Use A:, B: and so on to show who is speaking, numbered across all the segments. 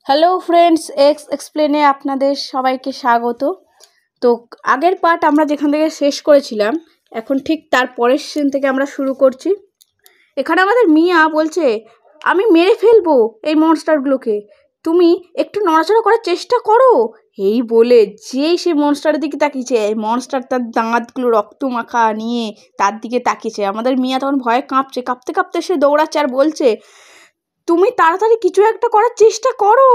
A: Hello friends, এক্সপ্লেনে আপনাদের সবাইকে স্বাগত। তো আগের পার্ট আমরা যেখান থেকে শেষ করেছিলাম, এখন ঠিক তার পরের সিন থেকে আমরা শুরু করছি। এখানে আমাদের মিয়া বলছে, আমি মেরে ফেলবো এই মনস্টারগুলোকে, তুমি একটু নড়াচড়া করার চেষ্টা করো। এই বলে যেই সে মনস্টারের দিকে তাকিয়েছে, এই মনস্টার তার দাঁতগুলো রক্ত মাখা নিয়ে তার দিকে তাকিয়েছে। আমাদের মিয়া তখন ভয়ে কাঁপছে, কাঁপতে কাঁপতে সে দৌড়াচ্ছে আর বলছে, তুমি তাড়াতাড়ি কিছু একটা করার চেষ্টা করো।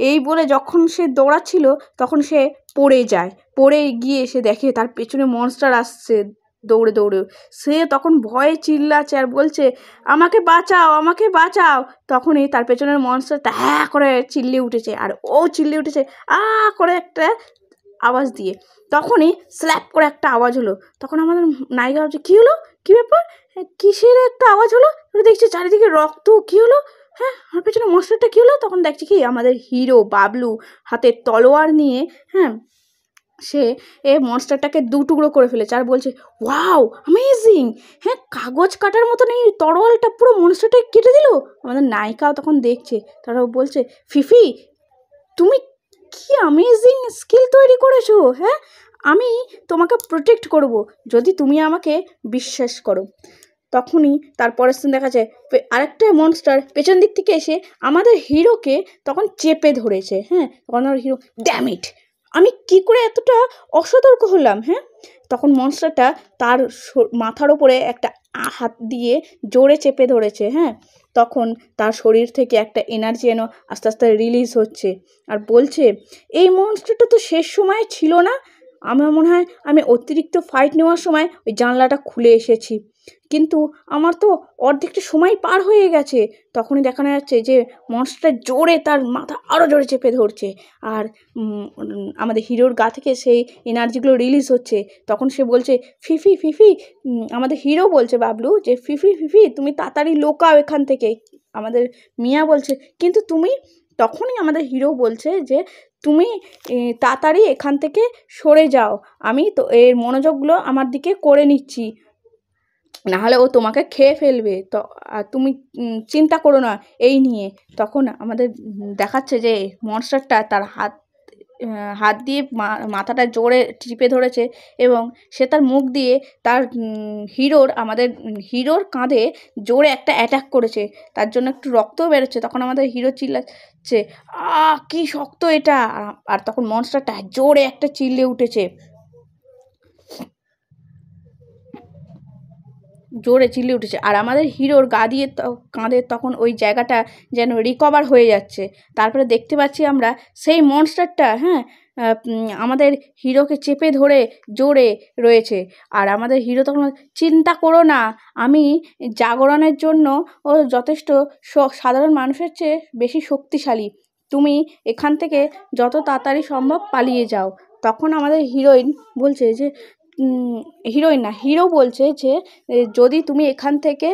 A: এই বলে যখন সে দৌড়াচ্ছিল তখন সে পড়ে যায়। পড়ে গিয়ে সে দেখে তার পেছনে মনস্টার আসছে দৌড়ে দৌড়ে। সে তখন ভয়ে চিল্লাচ্ছে আর বলছে, আমাকে বাঁচাও, আমাকে বাঁচাও। তখনই তার পেছনের মনস্টারটা হ্যাঁ করে চিল্লিয়ে উঠেছে, আর ও চিল্লিয়ে উঠেছে আ করে একটা আওয়াজ দিয়ে। তখনই স্ল্যাপ করে একটা আওয়াজ হলো। তখন আমাদের নায়িকা ভাবছে, কী হলো, কী ব্যাপার, কিসের একটা আওয়াজ হলো? দেখছি চারিদিকে রক্ত, কী হলো, হ্যাঁ আমার পেছনে মনস্টারটা কী হলো? তখন দেখছি কি আমাদের হিরো বাবলু হাতে তলোয়ার নিয়ে, হ্যাঁ সে মনস্টারটাকে দু টুকরো করে ফেলেছে আর বলছে, ওয়াও অ্যামেজিং, হ্যাঁ কাগজ কাটার মতন এই তরোয়ালটা পুরো মনস্টারটাকে কেটে দিল। আমাদের নায়িকাও তখন দেখছে, তারাও বলছে, ফিফি তুমি কি অ্যামেজিং স্কিল তৈরি করেছো, হ্যাঁ আমি তোমাকে প্রোটেক্ট করব যদি তুমি আমাকে বিশ্বাস করো। তখনই তারপরের সিন দেখা যায় আরেকটা মনস্টার পেছন দিক থেকে এসে আমাদের হিরোকে তখন চেপে ধরেছে। হ্যাঁ তখন আমার হিরো, ড্যামিট, আমি কি করে এতটা অসতর্ক হলাম, হ্যাঁ। তখন মনস্টারটা তার মাথার ওপরে একটা হাত দিয়ে জোরে চেপে ধরেছে। হ্যাঁ তখন তার শরীর থেকে একটা এনার্জি যেন আস্তে আস্তে রিলিজ হচ্ছে আর বলছে, এই মনস্টারটা তো শেষ সময় ছিল না, আমার মনে হয় আমি অতিরিক্ত ফাইট নেওয়ার সময় ওই জানলাটা খুলে এসেছি, কিন্তু আমার তো অর্ধেকটা সময় পার হয়ে গেছে। তখনই দেখানো যাচ্ছে যে মনস্টারটা জোরে তার মাথা আরও জোরে চেপে ধরছে, আর আমাদের হিরোর গা থেকে সেই এনার্জিগুলো রিলিজ হচ্ছে। তখন সে বলছে, ফিফি ফিফি, আমাদের হিরো বলছে বাবলু যে, ফিফি ফিফি তুমি তাড়াতাড়ি লোকাও এখান থেকে। আমাদের মিয়া বলছে, কিন্তু তুমি, তখনই আমাদের হিরো বলছে যে, তুমি তাড়াতাড়ি এখান থেকে সরে যাও, আমি তো এর মনোযোগগুলো আমার দিকে করে নিচ্ছি, নাহলে ও তোমাকে খেয়ে ফেলবে। তো আর তুমি চিন্তা করো না এই নিয়ে। তখন আমাদের দেখাচ্ছে যে মনস্টারটা তার হাত দিয়ে মাথাটা জোরে টিপে ধরেছে এবং সে তার মুখ দিয়ে তার আমাদের হিরোর কাঁধে জোরে একটা অ্যাটাক করেছে, তার জন্য একটু রক্তও বেরোচ্ছে। তখন আমাদের হিরো চিল্লাচ্ছে, কি শক্ত এটা। আর তখন মনস্টারটা জোরে একটা চিল্লে উঠেছে, জোরে চিল্লে উঠেছে। আর আমাদের হিরোর গা দিয়ে কাঁধে তখন ওই জায়গাটা যেন রিকভার হয়ে যাচ্ছে। তারপরে দেখতে পাচ্ছি আমরা সেই মনস্টারটা, হ্যাঁ আমাদের হিরোকে চেপে ধরে জোরে রয়েছে। আর আমাদের হিরো তখন, চিন্তা করো না, আমি জাগরণের জন্য ও যথেষ্ট সাধারণ মানুষের চেয়ে বেশি শক্তিশালী, তুমি এখান থেকে যত তাড়াতাড়ি সম্ভব পালিয়ে যাও। তখন আমাদের হিরোইন বলছে যে, হিরোইন না, হিরো বলছে যে, যদি তুমি এখান থেকে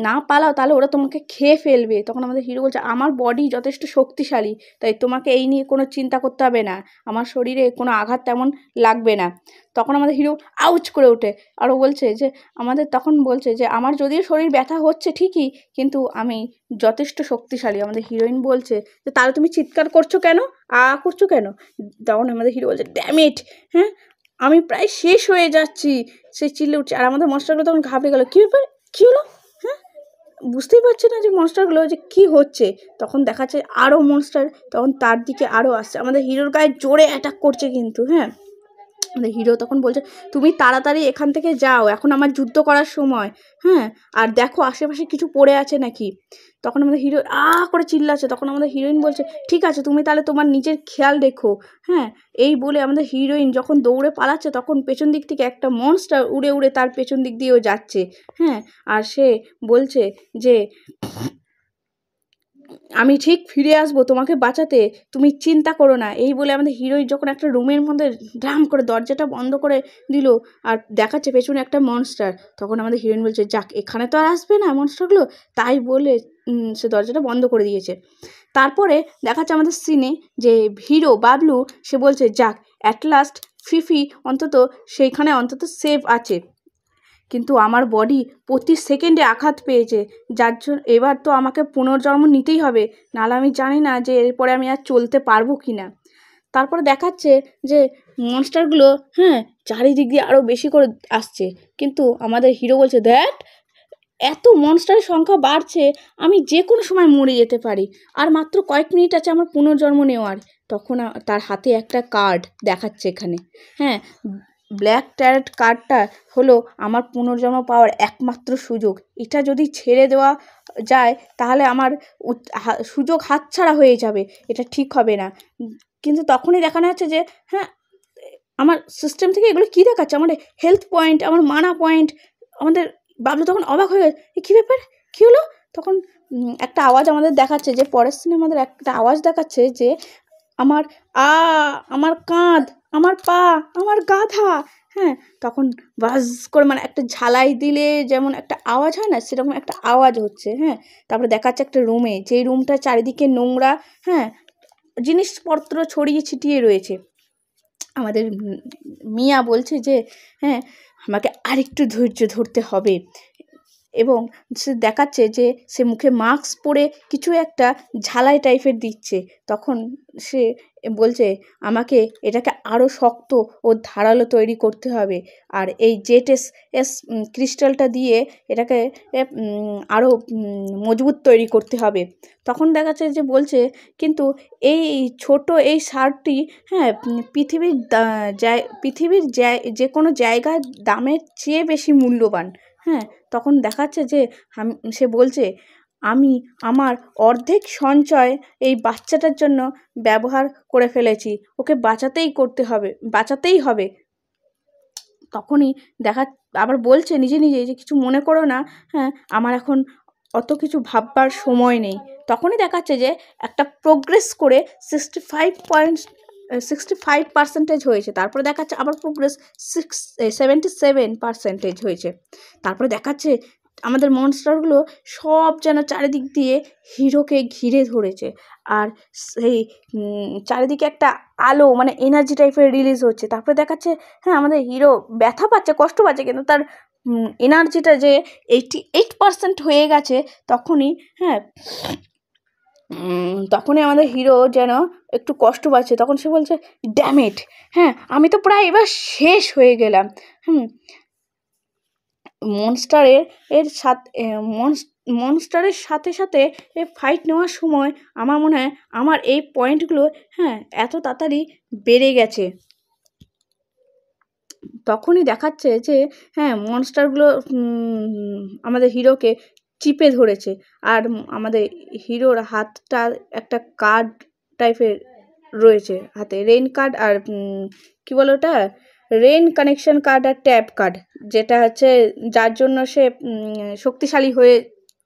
A: না পালাও তাহলে ওরা তোমাকে খেয়ে ফেলবে। তখন আমাদের হিরো বলছে, আমার বডি যথেষ্ট শক্তিশালী, তাই তোমাকে এই নিয়ে কোনো চিন্তা করতে হবে না, আমার শরীরে কোনো আঘাত তেমন লাগবে না। তখন আমাদের হিরো আউচ করে ওঠে, আরও বলছে যে, তখন বলছে যে, আমার যদিও শরীর ব্যথা হচ্ছে ঠিকই, কিন্তু আমি যথেষ্ট শক্তিশালী। আমাদের হিরোইন বলছে যে, তাহলে তুমি চিৎকার করছো কেন, করছো কেন? তখন আমাদের হিরো বলছে, ড্যামিট, হ্যাঁ আমি প্রায় শেষ হয়ে যাচ্ছি, সে চিল্লে উঠছে। আর আমাদের মনস্টারগুলো তখন ঘাবড়ে গেল, কী ব্যাপার, কী হলো, হ্যাঁ বুঝতেই পারছে না যে মনস্টারগুলো যে কী হচ্ছে। তখন দেখাচ্ছে আরও মনস্টার তখন তার দিকে আরও আসছে, আমাদের হিরোর গায়ে জোরে অ্যাটাক করছে কিন্তু। হ্যাঁ আমাদের হিরো তখন বলছে, তুমি তাড়াতাড়ি এখান থেকে যাও, এখন আমার যুদ্ধ করার সময়, হ্যাঁ আর দেখো আশেপাশে কিছু পড়ে আছে নাকি। তখন আমাদের হিরো করে চিল্লাচ্ছে। তখন আমাদের হিরোইন বলছে, ঠিক আছে তুমি তাহলে তোমার নিজের খেয়াল রেখো। হ্যাঁ এই বলে আমাদের হিরোইন যখন দৌড়ে পালাচ্ছে তখন পেছন দিক থেকে একটা মনস্টার উড়ে উড়ে তার পেছন দিক দিয়েও যাচ্ছে। হ্যাঁ আর সে বলছে যে, আমি ঠিক ফিরে আসবো তোমাকে বাঁচাতে, তুমি চিন্তা করো না। এই বলে আমাদের হিরোইন যখন একটা রুমের মধ্যে ড্রাম করে দরজাটা বন্ধ করে দিল আর দেখাচ্ছে পেছনে একটা মনস্টার, তখন আমাদের হিরোইন বলছে, যাক এখানে তো আর আসবে না মনস্টারগুলো, তাই বলে সে দরজাটা বন্ধ করে দিয়েছে। তারপরে দেখাচ্ছে আমাদের সিনে যে হিরো বাবলু সে বলছে, যাক অ্যাট লাস্ট ফিফি অন্তত সেইখানে অন্তত সেফ আছে। কিন্তু আমার বডি প্রতি সেকেন্ডে আঘাত পেয়েছে, যার জন্য এবার তো আমাকে পুনর্জন্ম নিতেই হবে, নাহলে আমি জানি না যে এরপরে আমি আর চলতে পারবো কি না। তারপরে দেখাচ্ছে যে মনস্টারগুলো চারিদিক দিয়ে আরও বেশি করে আসছে, কিন্তু আমাদের হিরো বলছে দ্যাট এত মনস্টারের সংখ্যা বাড়ছে, আমি যে কোনো সময় মরে যেতে পারি, আর মাত্র কয়েক মিনিট আছে আমার পুনর্জন্ম নেওয়ার। তখন তার হাতে একটা কার্ড দেখাচ্ছে এখানে, ব্ল্যাক ট্যারেট কার্ডটা হলো আমার পুনর্জন্ম পাওয়ার একমাত্র সুযোগ। এটা যদি ছেড়ে দেওয়া যায় তাহলে আমার সুযোগ হাতছাড়া হয়ে যাবে, এটা ঠিক হবে না। কিন্তু তখনই দেখানো যাচ্ছে যে আমার সিস্টেম থেকে এগুলো কী দেখাচ্ছে, আমাদের হেলথ পয়েন্ট, আমার মানা পয়েন্ট। আমাদের বাবলু তখন অবাক হয়ে গেছে, কী ব্যাপার, কী হলো? তখন একটা আওয়াজ আমাদের দেখাচ্ছে, যে পরের সিনে আমাদের একটা আওয়াজ দেখাচ্ছে যে আমার আমার কাঁধ, আমার পা, আমার গাধা। তখন বাজ করে মানে একটা ঝালাই দিলে যেমন একটা আওয়াজ হয় না, সেরকম একটা আওয়াজ হচ্ছে। তারপরে দেখাচ্ছে একটা রুমে, যেই রুমটা চারিদিকে নোংরা, জিনিসপত্র ছড়িয়ে ছিটিয়ে রয়েছে। আমাদের মিয়া বলছে যে আমাকে আরেকটু ধৈর্য ধরতে হবে, এবং সে দেখাচ্ছে যে সে মুখে মাস্ক পরে কিছু একটা ঝালাই টাইপের দিচ্ছে। তখন সে বলছে আমাকে এটাকে আরও শক্ত ও ধারালো তৈরি করতে হবে, আর এই জেট ক্রিস্টালটা দিয়ে এটাকে আরও মজবুত তৈরি করতে হবে। তখন দেখাচ্ছে যে বলছে কিন্তু এই ছোট এই সারটি পৃথিবীর যে কোনো জায়গার দামের চেয়ে বেশি মূল্যবান। তখন দেখাচ্ছে যে সে বলছে আমি আমার অর্ধেক সঞ্চয় এই বাচ্চাটার জন্য ব্যবহার করে ফেলেছি, ওকে বাঁচাতেই হবে। তখনই আবার বলছে নিজে নিজে যে কিছু মনে করো না, আমার এখন অত কিছু ভাববার সময় নেই। তখনই দেখাচ্ছে যে একটা প্রোগ্রেস করে 65% হয়েছে। তারপরে দেখাচ্ছে আবার প্রোগ্রেস 77% হয়েছে। তারপরে দেখাচ্ছে আমাদের মনস্টারগুলো সব যেন চারিদিক দিয়ে হিরোকে ঘিরে ধরেছে, আর সেই চারিদিকে একটা আলো মানে এনার্জি টাইপের রিলিজ হচ্ছে। তারপরে দেখাচ্ছে আমাদের হিরো ব্যথা পাচ্ছে, কষ্ট পাচ্ছে, কিন্তু তার এনার্জিটা যে 88% হয়ে গেছে। তখনই আমাদের হিরো যেন একটু কষ্ট পাচ্ছে। তখন সে বলছে ড্যামেট, আমি তো প্রায় এবার শেষ হয়ে গেলাম। মনস্টারের সাথে ফাইট নেওয়ার সময় আমার মনে হয় আমার এই পয়েন্টগুলো এত তাড়াতাড়ি বেড়ে গেছে। তখনই দেখাচ্ছে যে মনস্টারগুলো আমাদের হিরোকে চিপে ধরেছে, আর আমাদের হিরোর হাতটা একটা কার্ড টাইপের রয়েছে হাতে, রেইন কার্ড আর কী বলে ওটা, রেইন কানেকশন কার্ড আর ট্যাপ কার্ড, যেটা হচ্ছে যার জন্য সে শক্তিশালী হয়ে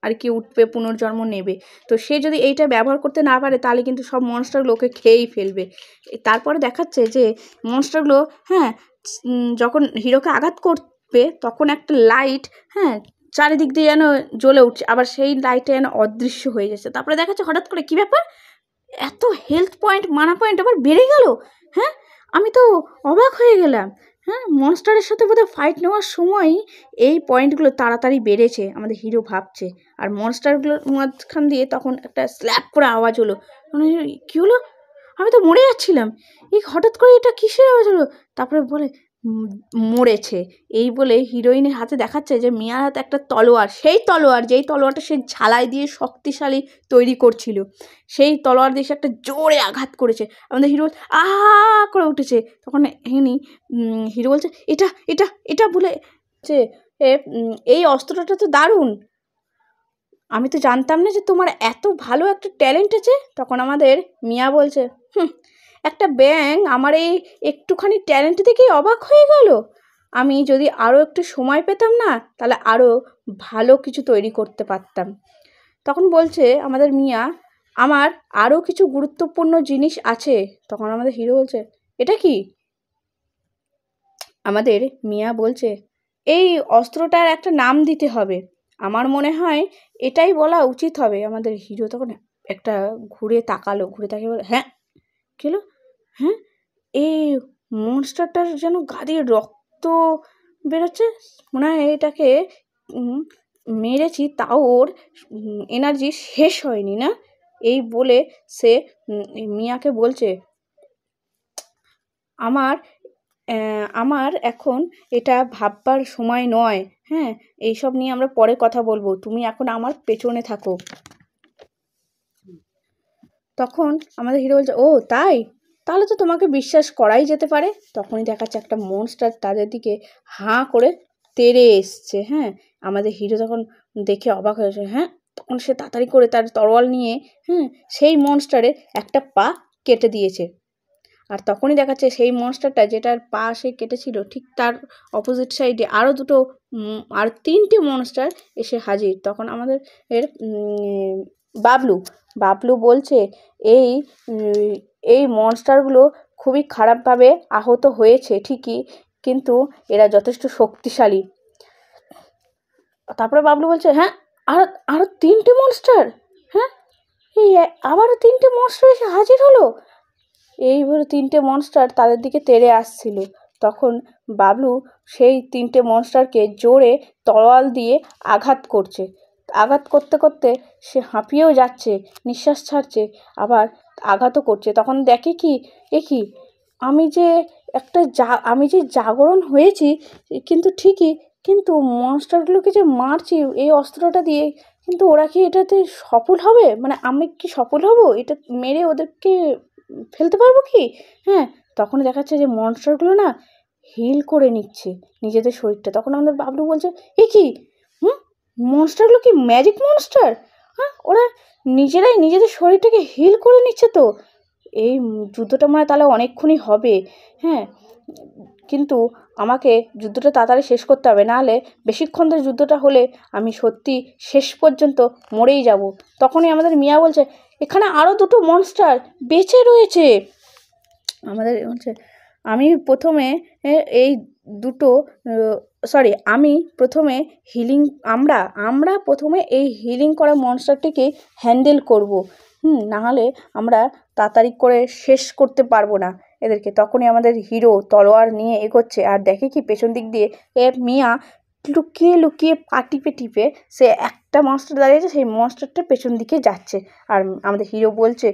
A: আর কি উঠবে, পুনর্জন্ম নেবে। তো সে যদি এইটা ব্যবহার করতে না পারে তাহলে কিন্তু সব মনস্টারগুলো ওকে খেয়েই ফেলবে। তারপরে দেখাচ্ছে যে মনস্টারগুলো যখন হিরোকে আঘাত করবে তখন একটা লাইট চারিদিক দিয়ে যেন জ্বলে উঠছে, আবার সেই লাইটটা যেন অদৃশ্য হয়ে যাচ্ছে। তারপরে দেখাচ্ছে হঠাৎ করে কী ব্যাপার, এত হেলথ পয়েন্ট, মানা পয়েন্ট আবার বেড়ে গেল। আমি তো অবাক হয়ে গেলাম। মনস্টারের সাথে বোধহয় ফাইট নেওয়ার সময় এই পয়েন্টগুলো তাড়াতাড়ি বেড়েছে, আমাদের হিরো ভাবছে। আর মনস্টারগুলোর মাঝখান দিয়ে তখন একটা স্ল্যাপ করে আওয়াজ হলো। কী হলো, আমি তো মরে যাচ্ছিলাম, এই হঠাৎ করে এটা কিসের আওয়াজ হলো? তারপরে বলে মরেছে। এই বলে হিরোইনের হাতে দেখাচ্ছে যে মিয়ার হাতে একটা তলোয়ার, যেই তলোয়ারটা সে ঝালাই দিয়ে শক্তিশালী তৈরি করছিল, সেই তলোয়ার দিয়ে সে একটা জোরে আঘাত করেছে। আমাদের হিরো করে উঠেছে। তখন হিরো বলছে এটা এটা এটা বলে যে এই অস্ত্রটা তো দারুণ, আমি তো জানতাম না যে তোমার এত ভালো একটা ট্যালেন্ট আছে। তখন আমাদের মিয়া বলছে একটা ব্যাঙ আমার এই একটুখানি ট্যালেন্ট দেখেই অবাক হয়ে গেল, আমি যদি আরও একটু সময় পেতাম না তাহলে আরও ভালো কিছু তৈরি করতে পারতাম। তখন বলছে আমাদের মিয়া আমার আরও কিছু গুরুত্বপূর্ণ জিনিস আছে। তখন আমাদের হিরো বলছে এটা কি? আমাদের মিয়া বলছে এই অস্ত্রটার একটা নাম দিতে হবে, আমার মনে হয় এটাই বলা উচিত হবে। আমাদের হিরো তখন একটা ঘুরে তাকিয়ে বলে কী হলো, এই মনস্টারটার যেন গা দিয়ে রক্ত বেরোচ্ছে, মনে হয় এটাকে মেরেছি তাও ওর এনার্জি শেষ হয়নি না। এই বলে সে মিয়াকে বলছে, আমার এখন এটা ভাববার সময় নয়, হ্যাঁ, এইসব নিয়ে আমরা পরে কথা বলবো, তুমি এখন আমার পেছনে থাকো। তখন আমাদের হিরো বলছে, ও তাই, তাহলে তো তোমাকে বিশ্বাস করাই যেতে পারে। তখনই দেখাচ্ছে একটা মনস্টার তাদের দিকে হাঁ করে তেড়ে এসছে। হ্যাঁ, আমাদের হিরো তখন দেখে অবাক হয়েছে। হ্যাঁ, তখন সে তাড়াতাড়ি করে তার তরোয়াল নিয়ে সেই মনস্টারের একটা পা কেটে দিয়েছে। আর তখনই দেখাচ্ছে সেই মনস্টারটা যেটার পা সে কেটেছিল, ঠিক তার অপোজিট সাইডে আরও দুটো আর তিনটে মনস্টার এসে হাজির। তখন আমাদের বাবলু বলছে, এই এই মনস্টারগুলো খুবই খারাপভাবে আহত হয়েছে ঠিকই, কিন্তু এরা যথেষ্ট শক্তিশালী। তারপরে বাবলু বলছে, হ্যাঁ, আরও তিনটে মনস্টার, হ্যাঁ, এই আবারও তিনটে মনস্টার এসে হাজির হলো। এইভাবে তিনটে মনস্টার তাদের দিকে তেড়ে আসছিল। তখন বাবলু সেই তিনটে মনস্টারকে জোরে তরোয়াল দিয়ে আঘাত করছে। আঘাত করতে করতে সে হাঁপিয়েও যাচ্ছে, নিঃশ্বাস ছাড়ছে, আবার আঘাতও করছে। তখন দেখে কি, কি আমি যে জাগরণ হয়েছি, কিন্তু ঠিকই, কিন্তু মনস্টারগুলোকে যে মারছি এই অস্ত্রটা দিয়ে, কিন্তু ওরা কি এটাতে সফল হবে? মানে আমি কি সফল হব এটা মেরে ওদেরকে ফেলতে পারবো কি? হ্যাঁ, তখনই দেখাচ্ছে যে মনস্টারগুলো না হিল করে নিচ্ছে নিজেদের শরীরটা। তখন আমাদের বাবলু বলছে, এ কি, মনস্টারগুলো কি ম্যাজিক মনস্টার? হ্যাঁ, ওরা নিজেরাই নিজেদের শরীরটাকে হিল করে নিচ্ছে। তো এই যুদ্ধটা মানে তাহলে অনেকক্ষণই হবে। হ্যাঁ, কিন্তু আমাকে যুদ্ধটা তাড়াতাড়ি শেষ করতে হবে, নাহলে বেশিক্ষণ ধরে যুদ্ধটা হলে আমি সত্যি শেষ পর্যন্ত মরেই যাব। তখনই আমাদের মিয়া বলছে, এখানে আরও দুটো মনস্টার বেঁচে রয়েছে। আমাদের বলছে, আমি প্রথমে এই দুটো আমি প্রথমে আমরা প্রথমে এই হিলিং করা মনস্টারটিকে হ্যান্ডেল করব, নাহলে আমরা তাড়াতাড়ি করে শেষ করতে পারবো না এদেরকে। তখনই আমাদের হিরো তলোয়ার নিয়ে এগোচ্ছে, আর দেখে কি পেছন দিক দিয়ে মিয়া লুকিয়ে লুকিয়ে পা টিপে টিপে সে একটা মনস্টার দাঁড়িয়েছে, সেই মনস্টারটা পেছন দিকে যাচ্ছে। আর আমাদের হিরো বলছে,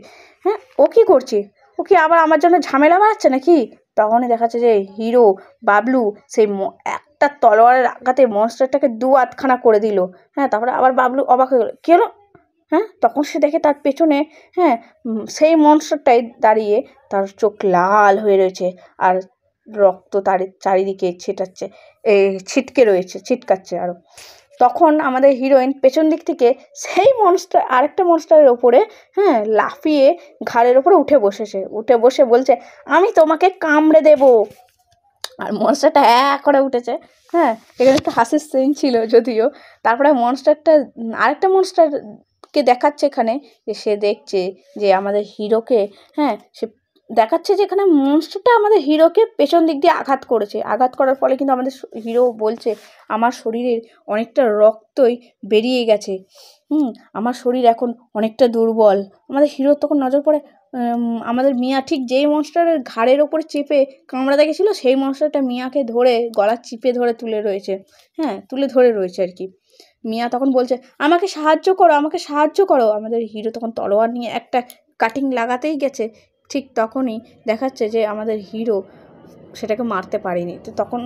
A: হ্যাঁ, ও কী করছে, ও কি আবার আমার জন্য ঝামেলা বাড়াচ্ছে নাকি? তখনই দেখাচ্ছে যে হিরো বাবলু সেই একটা তলোয়ারের আঘাতে মনস্টারটাকে দু আধখানা করে দিল। হ্যাঁ, তারপরে আবার বাবলু অবাক হয়ে গেল, কী হলো? হ্যাঁ, তখন সে দেখে তার পেছনে, হ্যাঁ, সেই মনস্টারটাই দাঁড়িয়ে, তার চোখ লাল হয়ে রয়েছে, আর রক্ত তার চারিদিকে ছিটকাচ্ছে আরও। তখন আমাদের হিরোইন পেছন দিক থেকে সেই আরেকটা মনস্টারের ওপরে, হ্যাঁ, লাফিয়ে ঘাড়ের ওপরে উঠে বসে বলছে, আমি তোমাকে কামড়ে দেব। আর মনস্টারটা করে উঠেছে। হ্যাঁ, এখানে একটা হাসির সিন ছিল যদিও। তারপরে আরেকটা মনস্টারকে দেখাচ্ছে এখানে, যে সে দেখছে যে আমাদের হিরোকে, হ্যাঁ, সে দেখাচ্ছে যে এখানে মনস্টারটা আমাদের হিরোকে পেছন দিক দিয়ে আঘাত করেছে। আঘাত করার ফলে কিন্তু আমাদের হিরো বলছে, আমার শরীরের অনেকটা রক্তই বেরিয়ে গেছে, আমার শরীর এখন অনেকটা দুর্বল। আমাদের হিরোর তখন নজর পড়ে আমাদের মিয়া ঠিক যেই মনস্টারের ঘাড়ের ওপরে চেপে কামড়াতে গেছিলো, সেই মনস্টারটা মিয়াকে ধরে গলা চিপে ধরে তুলে ধরে রয়েছে আর কি। মিয়া তখন বলছে, আমাকে সাহায্য করো। আমাদের হিরো তখন তলোয়ার নিয়ে একটা কাটিং লাগাতেই গেছে, ঠিক তখনই দেখাচ্ছে যে আমাদের হিরো সেটাকে মারতে পারেনি। তো তখন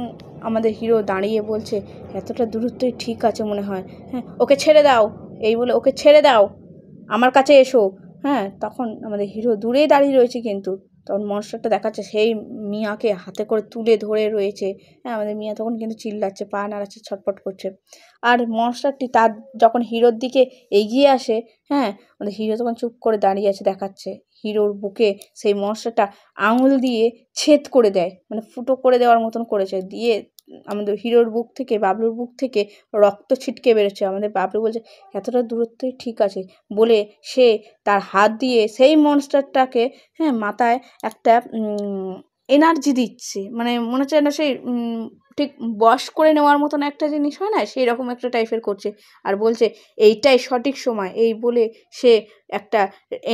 A: আমাদের হিরো দাঁড়িয়ে বলছে, এতটা দূরত্বই ঠিক আছে মনে হয়, হ্যাঁ, ওকে ছেড়ে দাও। এই বলে, ওকে ছেড়ে দাও, আমার কাছে এসো। হ্যাঁ, তখন আমাদের হিরো দূরেই দাঁড়িয়ে রয়েছে, কিন্তু তখন মনস্টারটা দেখাচ্ছে সেই মিয়াকে হাতে করে তুলে ধরে রয়েছে। হ্যাঁ, আমাদের মিয়া তখন কিন্তু চিল্লাচ্ছে, পা নাড়াচ্ছে, ছটফট করছে। আর মনস্টারটি তার যখন হিরোর দিকে এগিয়ে আসে, হ্যাঁ, আমাদের হিরো তখন চুপ করে দাঁড়িয়ে আছে। দেখাচ্ছে হিরোর বুকে সেই মনস্টারটা আঙুল দিয়ে ছেদ করে দেয়, মানে ফুটো করে দেওয়ার মতন করেছে। দিয়ে আমাদের হিরোর বুক থেকে, বাবলুর বুক থেকে রক্ত ছিটকে বেরোচ্ছে। আমাদের বাবলু বলছে, এতটা দূরত্বই ঠিক আছে বলে সে তার হাত দিয়ে সেই মনস্টারটাকে, হ্যাঁ, মাথায় একটা এনার্জি দিচ্ছে, মানে মনে হচ্ছে না সেই ঠিক বশ করে নেওয়ার মতন একটা জিনিস হয় না, সেই রকম একটা টাইপের করছে। আর বলছে, এইটাই সঠিক সময়, এই বলে সে একটা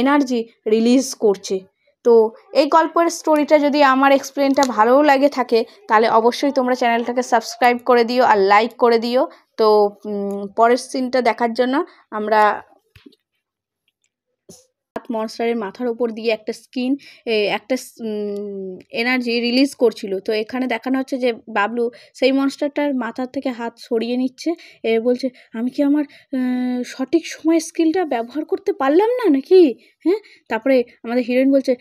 A: এনার্জি রিলিজ করছে। তো এই গল্পের স্টোরিটা যদি আমার এক্সপ্লেনটা ভালোও লাগে থাকে তাহলে অবশ্যই তোমরা চ্যানেলটাকে সাবস্ক্রাইব করে দিও আর লাইক করে দিও। তো পরের সিনটা দেখার জন্য আমরা মনস্টারের মাথার উপর দিয়ে একটা এনার্জি রিলিজ করছিল। তো এখানে দেখানো হচ্ছে যে বাবলু সেই মনস্টারটার মাথার থেকে হাত সরিয়ে নিচ্ছে, বলছে আমি কি আমার সঠিক সময় স্কিলটা ব্যবহার করতে পারলাম না নাকি, হ্যাঁ। তারপরে আমাদের হিরোইন বলছে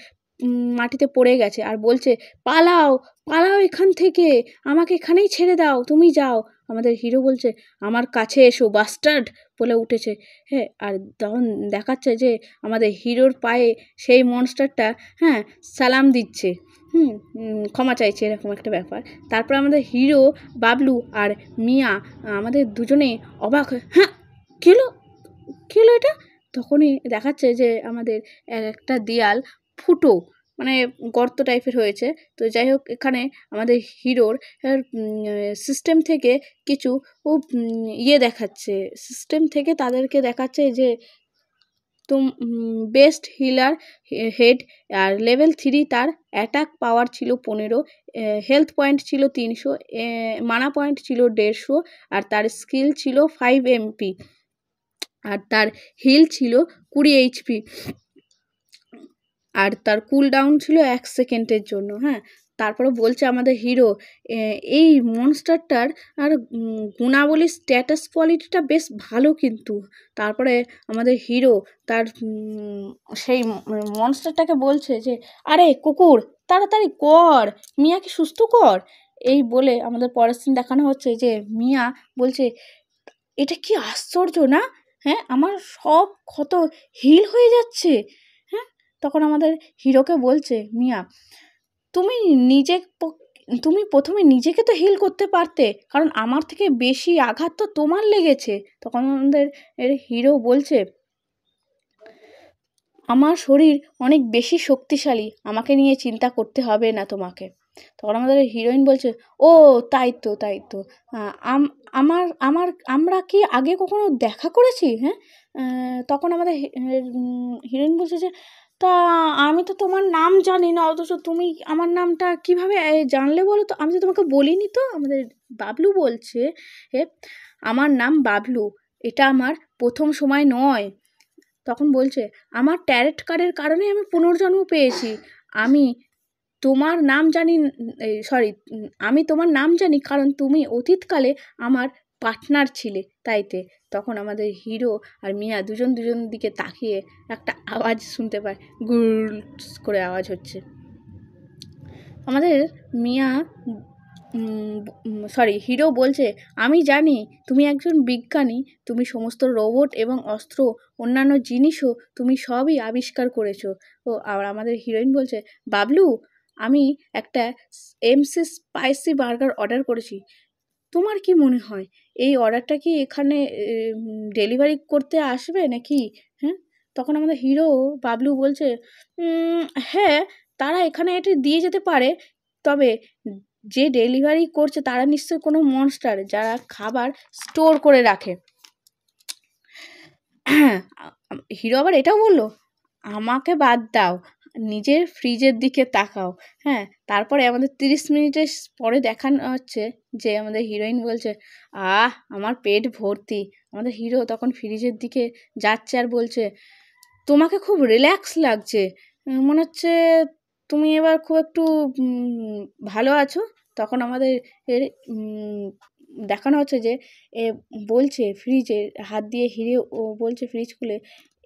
A: মাটিতে পড়ে গেছে আর বলছে পালাও পালাও এখান থেকে, আমাকে এখানেই ছেড়ে দাও, তুমি যাও। আমাদের হিরো বলছে আমার কাছে এসো বাস্টার্ড বলে উঠেছে, হ্যাঁ। আর তখন দেখাচ্ছে যে আমাদের হিরোর পায়ে সেই মনস্টারটা, হ্যাঁ, সালাম দিচ্ছে, ক্ষমা চাইছে, এরকম একটা ব্যাপার। তারপর আমাদের হিরো, বাবলু আর মিয়া আমাদের দুজনে অবাক হয়ে, হ্যাঁ কী হলো এটা। তখনই দেখাচ্ছে যে আমাদের একটা দেয়াল ফুটো, মানে গর্ত টাইপের হয়েছে। তো যাই হোক, এখানে আমাদের হিরোর সিস্টেম থেকে কিছু দেখাচ্ছে, সিস্টেম থেকে তাদেরকে দেখাচ্ছে যে বেস্ট হিলার হেড, আর লেভেল 3 তার অ্যাটাক পাওয়ার ছিল 15, হেলথ পয়েন্ট ছিল 300, মানা পয়েন্ট ছিল 150, আর তার স্কিল ছিল 5 MP, আর তার হিল ছিল 20 HP, আর তার কুল ডাউন ছিল 1 সেকেন্ডের জন্য, হ্যাঁ। তারপরে বলছে আমাদের হিরো এই মনস্টারটার আর গুণাবলী স্ট্যাটাস কোয়ালিটিটা বেশ ভালো কিন্তু। তারপরে আমাদের হিরো তার সেই মনস্টারটাকে বলছে যে আরে কুকুর তাড়াতাড়ি কর, মিয়াকে সুস্থ কর। এই বলে আমাদের পরের সিন দেখানো হচ্ছে যে মিয়া বলছে এটা কি আশ্চর্য না, হ্যাঁ, আমার সব ক্ষত হিল হয়ে যাচ্ছে, হ্যাঁ। তখন আমাদের হিরোকে বলছে মিয়া তুমি প্রথমে নিজেকে তো হিল করতে পারতে, কারণ আমার থেকে বেশি আঘাত তো তোমার লেগেছে। তখন আমাদের হিরো বলছে আমার শরীর অনেক বেশি শক্তিশালী, আমাকে নিয়ে চিন্তা করতে হবে না তোমাকে। তখন আমাদের হিরোইন বলছে ও তাই তো আমার আমার আমরা কি আগে কখনো দেখা করেছি, হ্যাঁ। তখন আমাদের হিরোইন বলছে যে তা আমি তো তোমার নাম জানি না, অথচ তুমি আমার নামটা কিভাবে জানলে বলো তো, আমি তো তোমাকে বলিনি। তো আমাদের বাবলু বলছে আমার নাম বাবলু, এটা আমার প্রথম সময় নয়। তখন বলছে আমার ট্যারেট কার্ডের কারণে আমি পুনর্জন্ম পেয়েছি, আমি তোমার নাম জানি আমি তোমার নাম জানি কারণ তুমি অতীতকালে আমার পার্টনার ছিলে তাইতে। তখন আমাদের হিরো আর মিয়া দুজন দিকে তাকিয়ে একটা আওয়াজ শুনতে পায়, গুল করে আওয়াজ হচ্ছে। আমাদের হিরো বলছে আমি জানি তুমি একজন বিজ্ঞানী, তুমি সমস্ত রোবট এবং অস্ত্র, অন্যান্য জিনিসও তুমি সবই আবিষ্কার করেছো। আর আমাদের হিরোইন বলছে বাবলু আমি একটা MC স্পাইসি বার্গার অর্ডার করেছি, তোমার কি মনে হয় এই অর্ডারটা কি এখানে ডেলিভারি করতে আসবে নাকি, হ্যাঁ। তখন আমাদের হিরো বাবলু বলছে হ্যাঁ তারা এখানে এটা দিয়ে যেতে পারে, তবে যে ডেলিভারি করছে তারা নিশ্চয়ই কোনো মনস্টার যারা খাবার স্টোর করে রাখে। হিরো আবার এটাও বললো আমাকে বাদ দাও, নিজের ফ্রিজের দিকে তাকাও, হ্যাঁ। তারপরে আমাদের 30 মিনিটের পরে দেখানো হচ্ছে যে আমাদের হিরোইন বলছে আমার পেট ভর্তি। আমাদের হিরো তখন ফ্রিজের দিকে যাচ্ছে আর বলছে তোমাকে খুব রিল্যাক্স লাগছে, মনে হচ্ছে তুমি এবার খুব একটু ভালো আছো। তখন আমাদের দেখানো হচ্ছে যে বলছে ফ্রিজে হাত দিয়ে বলছে ফ্রিজ খুলে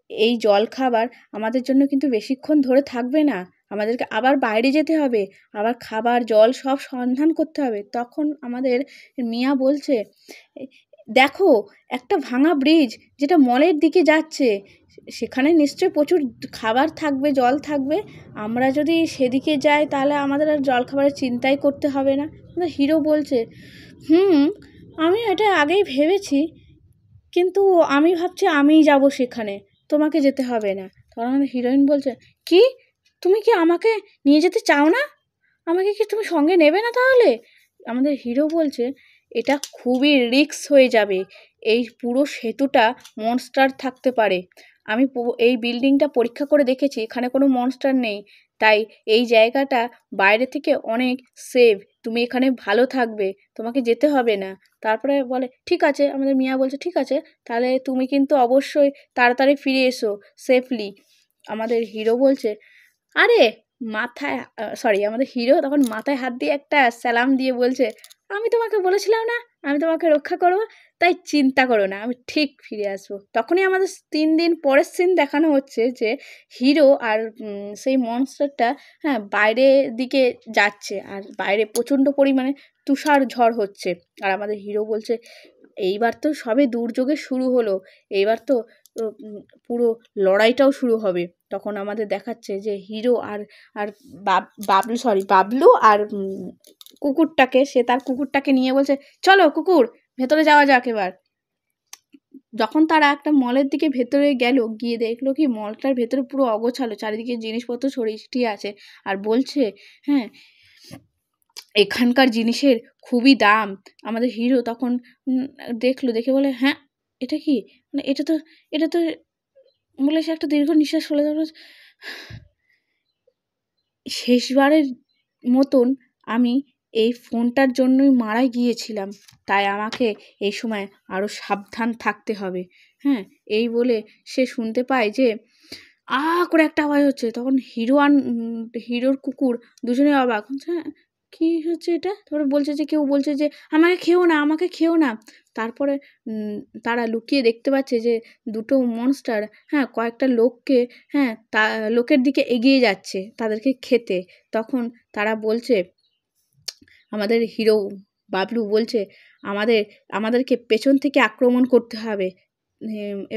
A: এই জল খাবার আমাদের জন্য কিন্তু বেশিক্ষণ ধরে থাকবে না, আমাদেরকে আবার বাইরে যেতে হবে, আবার খাবার জল সব সন্ধান করতে হবে। তখন আমাদের মিয়া বলছে দেখো একটা ভাঙা ব্রিজ যেটা মলের দিকে যাচ্ছে, সেখানে নিশ্চয়ই প্রচুর খাবার থাকবে, জল থাকবে, আমরা যদি সেদিকে যাই তাহলে আমাদের আর জল খাবারের চিন্তাই করতে হবে না। হিরো বলছে আমি এটা আগেই ভেবেছি, কিন্তু আমি ভাবছি আমিই যাব সেখানে, তোমাকে যেতে হবে না। তখন আমাদের হিরোইন বলছে কি তুমি কি আমাকে নিয়ে যেতে চাও না, আমাকে কি তুমি সঙ্গে নেবে না তাহলে। আমাদের হিরো বলছে এটা খুবই রিস্ক হয়ে যাবে, এই পুরো সেতুটা মনস্টার থাকতে পারে, আমি এই বিল্ডিংটা পরীক্ষা করে দেখেছি, এখানে কোনো মনস্টার নেই, তাই এই জায়গাটা বাইরে থেকে অনেক সেফ, তুমি এখানে ভালো থাকবে, তোমাকে যেতে হবে না। তারপরে বলে ঠিক আছে, আমাদের মিয়া বলছে ঠিক আছে, তাহলে তুমি কিন্তু অবশ্যই তাড়াতাড়ি ফিরে এসো সেফলি। আমাদের হিরো বলছে আরে মাথায় সরি আমাদের হিরো তখন মাথায় হাত দিয়ে একটা সালাম দিয়ে বলছে আমি তোমাকে বলেছিলাম না আমি তোমাকে রক্ষা করবো, তাই চিন্তা করো না, আমি ঠিক ফিরে আসবো। তখনই আমাদের 3 দিন পরের সিন দেখানো হচ্ছে যে হিরো আর সেই মনস্টারটা হ্যাঁ বাইরের দিকে যাচ্ছে, আর বাইরে প্রচণ্ড পরিমাণে তুষার ঝড় হচ্ছে। আর আমাদের হিরো বলছে এইবার তো সবে দুর্যোগের শুরু হলো, এইবার তো পুরো লড়াইটাও শুরু হবে। তখন আমাদের দেখাচ্ছে যে হিরো আর আর বাবলু আর কুকুরটাকে, সে তার কুকুরটাকে নিয়ে বলছে চলো কুকুর ভেতরে যাওয়া যাক এবার। যখন তারা একটা মলের দিকে ভেতরে গেল, গিয়ে দেখলো কি মলটার ভেতরে পুরো অগোছালো, চারিদিকে জিনিসপত্র ছড়িয়ে ছিটিয়ে আছে, আর বলছে হ্যাঁ এখানকার জিনিসের খুবই দাম। আমাদের হিরো তখন দেখলো, দেখে বলে হ্যাঁ এটা কি, মানে এটা তো বলে সে একটা দীর্ঘ নিঃশ্বাস ফেলে দেওয়া। শেষবারের মতন আমি এই ফোনটার জন্যই মারা গিয়েছিলাম, তাই আমাকে এই সময় আরও সাবধান থাকতে হবে। হ্যাঁ এই বলে সে শুনতে পায় যে করে একটা আওয়াজ হচ্ছে। তখন হিরো আর হিরোর কুকুর দুজনে অবাক হচ্ছে, হ্যাঁ কী হচ্ছে এটা। তারপরে বলছে যে কেউ বলছে যে আমাকে খেও না, আমাকে খেও না। তারপরে তারা লুকিয়ে দেখতে পাচ্ছে যে দুটো মনস্টার হ্যাঁ কয়েকটা লোককে হ্যাঁ লোকের দিকে এগিয়ে যাচ্ছে তাদেরকে খেতে। তখন তারা বলছে, আমাদের হিরো বাবলু বলছে আমাদেরকে পেছন থেকে আক্রমণ করতে হবে,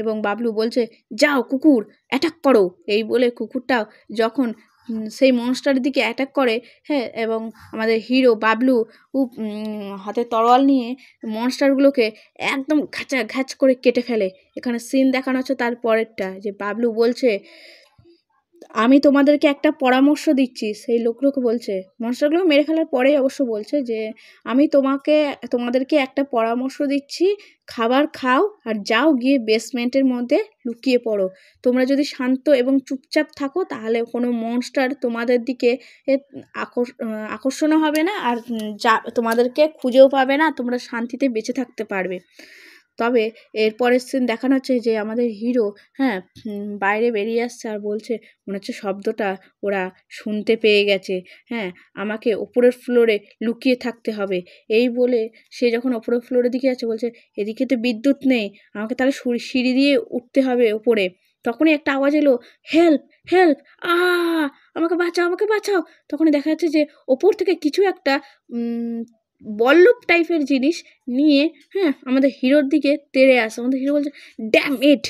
A: এবং বাবলু বলছে যাও কুকুর অ্যাটাক করো। এই বলে কুকুরটাও যখন সেই মনস্টারের দিকে অ্যাটাক করে হ্যাঁ, এবং আমাদের হিরো বাবলু হাতে তরোয়াল নিয়ে মনস্টারগুলোকে একদম ঘ্যাচ করে কেটে ফেলে। এখানে সিন দেখানো হচ্ছে তার পরেরটা, যে বাবলু বলছে আমি তোমাদেরকে একটা পরামর্শ দিচ্ছি। সেই লোকগুলোকে বলছে, মনস্টারগুলো মেরে ফেলার পরেই অবশ্য বলছে যে আমি তোমাদেরকে একটা পরামর্শ দিচ্ছি, খাবার খাও আর যাও গিয়ে বেসমেন্টের মধ্যে লুকিয়ে পড়ো। তোমরা যদি শান্ত এবং চুপচাপ থাকো তাহলে কোনো মনস্টার তোমাদের দিকে আকর্ষণও হবে না, আর তোমাদেরকে খুঁজেও পাবে না, তোমরা শান্তিতে বেঁচে থাকতে পারবে। তবে এরপরের সিন দেখানো হচ্ছে যে আমাদের হিরো হ্যাঁ বাইরে বেরিয়ে আসছে আর বলছে মনে হচ্ছে শব্দটা ওরা শুনতে পেয়ে গেছে, হ্যাঁ আমাকে ওপরের ফ্লোরে লুকিয়ে থাকতে হবে। এই বলে সে যখন ওপরের ফ্লোরের দিকে যাচ্ছে বলছে এদিকে তো বিদ্যুৎ নেই, আমাকে তাহলে সিঁড়ি দিয়ে উঠতে হবে ওপরে। তখনই একটা আওয়াজ এলো, হেল্প হেল্প, আমাকে বাঁচাও আমাকে বাঁচাও। তখনই দেখা যাচ্ছে যে ওপর থেকে কিছু একটা বল্লভ টাইপের জিনিস নিয়ে হ্যাঁ আমাদের হিরোর দিকে তেড়ে আসে। আমাদের হিরো বলছে ড্যাম ইট,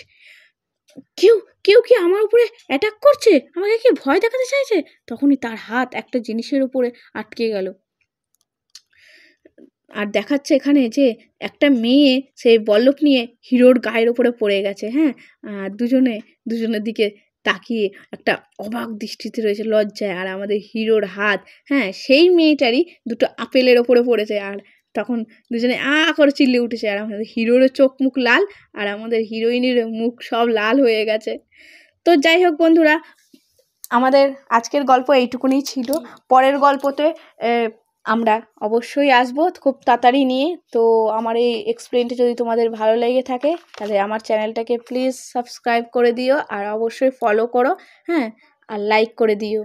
A: কেউ কেউ কি আমার উপরে অ্যাটাক করছে, আমাকে কি ভয় দেখাতে চাইছে। তখনই তার হাত একটা জিনিসের উপরে আটকে গেল, আর দেখাচ্ছে এখানে যে একটা মেয়ে সেই বল্লভ নিয়ে হিরোর গায়ের উপরে পড়ে গেছে। হ্যাঁ আর দুজনের দিকে তাকিয়ে একটা অবাক দৃষ্টিতে রয়েছে লজ্জায়, আর আমাদের হিরোর হাত হ্যাঁ সেই মেয়েটারই দুটো আপেলের ওপরে পড়েছে, আর তখন দুজনে করে চিল্লে উঠেছে, আর আমাদের হিরোরও চোখ মুখ লাল, আর আমাদের হিরোইনের মুখ সব লাল হয়ে গেছে। তো যাই হোক বন্ধুরা, আমাদের আজকের গল্প এইটুকুনি ছিল। পরের গল্পতে আমরা অবশ্যই আসবো খুব তাড়াতাড়ি নিয়ে। তো আমার এই এক্সপ্লেনটা যদি তোমাদের ভালো লেগে থাকে তাহলে আমার চ্যানেলটাকে প্লিজ সাবস্ক্রাইব করে দিও, আর অবশ্যই ফলো করো হ্যাঁ, আর লাইক করে দিও।